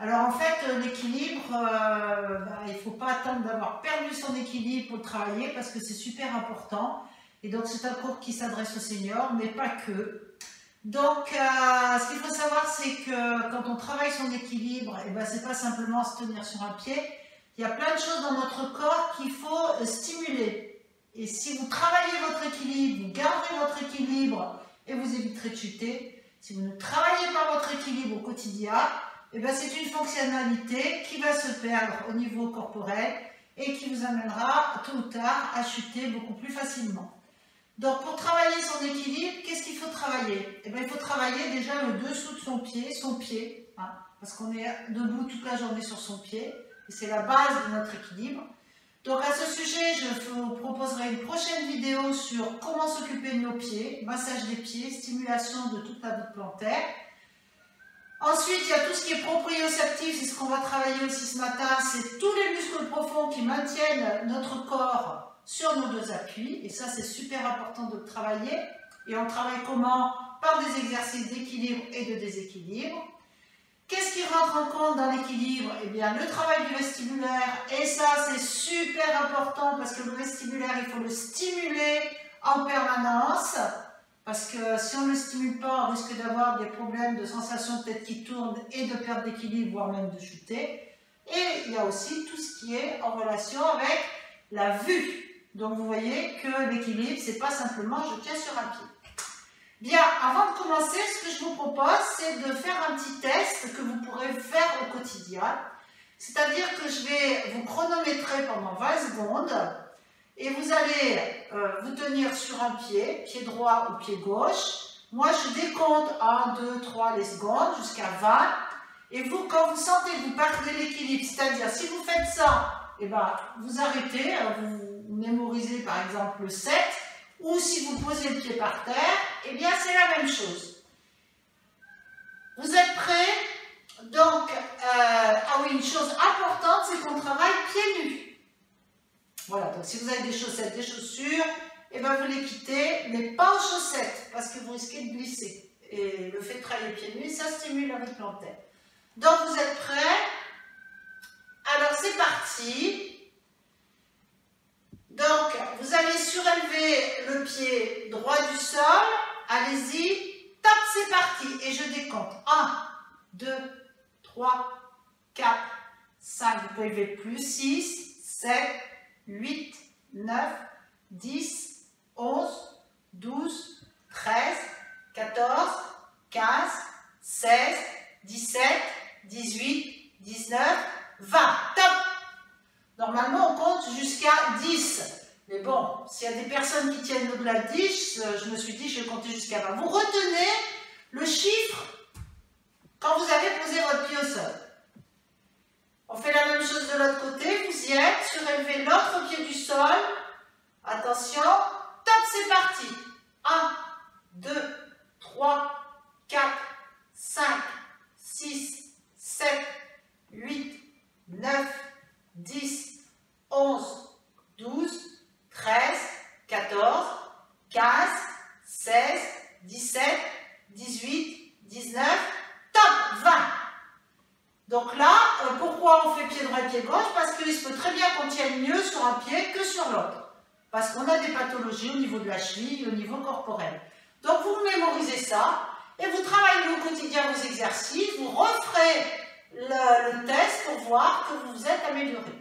Alors en fait, l'équilibre, il ne faut pas attendre d'avoir perdu son équilibre pour le travailler parce que c'est super important. Et donc c'est un cours qui s'adresse aux seniors, mais pas que. Donc ce qu'il faut savoir, c'est que quand on travaille son équilibre, ce n'est pas simplement se tenir sur un pied. Il y a plein de choses dans notre corps qu'il faut stimuler. Et si vous travaillez votre équilibre, vous gardez votre équilibre et vous éviterez de chuter. Si vous ne travaillez pas votre équilibre au quotidien, c'est une fonctionnalité qui va se perdre au niveau corporel et qui vous amènera tôt ou tard à chuter beaucoup plus facilement. Donc pour travailler son équilibre, qu'est-ce qu'il faut travailler? Il faut travailler déjà le dessous de son pied, parce qu'on est debout toute la journée sur son pied, et c'est la base de notre équilibre. Donc à ce sujet, je vous proposerai une prochaine vidéo sur comment s'occuper de nos pieds, massage des pieds, stimulation de toute la voûte plantaire. Ensuite, il y a tout ce qui est proprioceptif, c'est ce qu'on va travailler aussi ce matin, c'est tous les muscles profonds qui maintiennent notre corps sur nos deux appuis, et ça c'est super important de le travailler. Et on travaille comment? Par des exercices d'équilibre et de déséquilibre. Qu'est-ce qui rentre en compte dans l'équilibre? Le travail du vestibulaire, et ça c'est super important parce que le vestibulaire, il faut le stimuler en permanence. Parce que si on ne le stimule pas, on risque d'avoir des problèmes de sensation de tête qui tourne et de perte d'équilibre, voire même de chuter. Et il y a aussi tout ce qui est en relation avec la vue. Donc vous voyez que l'équilibre, c'est pas simplement je tiens sur un pied. Bien, avant de commencer, ce que je vous propose, c'est de faire un petit test que vous pourrez faire au quotidien. C'est-à-dire que je vais vous chronométrer pendant 20 secondes. Et vous allez vous tenir sur un pied, pied droit ou pied gauche. Moi, je décompte 1, 2, 3 les secondes jusqu'à 20. Et vous, quand vous sentez que vous perdez l'équilibre, c'est-à-dire si vous faites ça, vous arrêtez, vous mémorisez par exemple le 7. Ou si vous posez le pied par terre, c'est la même chose. Vous êtes prêts? Donc, une chose importante, c'est qu'on travaille pieds nus. Voilà, donc si vous avez des chaussettes, des chaussures, vous les quittez, mais pas aux chaussettes, parce que vous risquez de glisser. Et le fait de travailler pieds nus, ça stimule la voûte plantaire. Donc vous êtes prêts? Alors c'est parti. Donc vous allez surélever le pied droit du sol. Allez-y, top, c'est parti. Et je décompte. 1, 2, 3, 4, 5, vous pouvez lever plus, 6, 7, 8, 9, 10, 11, 12, 13, 14, 15, 16, 17, 18, 19, 20. Top! Normalement, on compte jusqu'à 10. Mais bon, s'il y a des personnes qui tiennent au-delà de 10, je me suis dit, je vais compter jusqu'à 20. Vous retenez le chiffre quand vous avez posé votre pied au sol. On fait la même chose de l'autre côté, vous y êtes, surélevez l'autre pied du sol. Attention, top, c'est parti. 1, 2, 3, 4, 5, 6, 7, 8, 9, 10, 11, 12, 13, 14, 15, 16, 17, 18, 19, top, 20. Donc là, pourquoi on fait pied droit et pied gauche? Parce qu'il se peut très bien qu'on tienne mieux sur un pied que sur l'autre. Parce qu'on a des pathologies au niveau de la cheville, au niveau corporel. Donc vous mémorisez ça et vous travaillez au quotidien vos exercices, vous referez le test pour voir que vous vous êtes amélioré.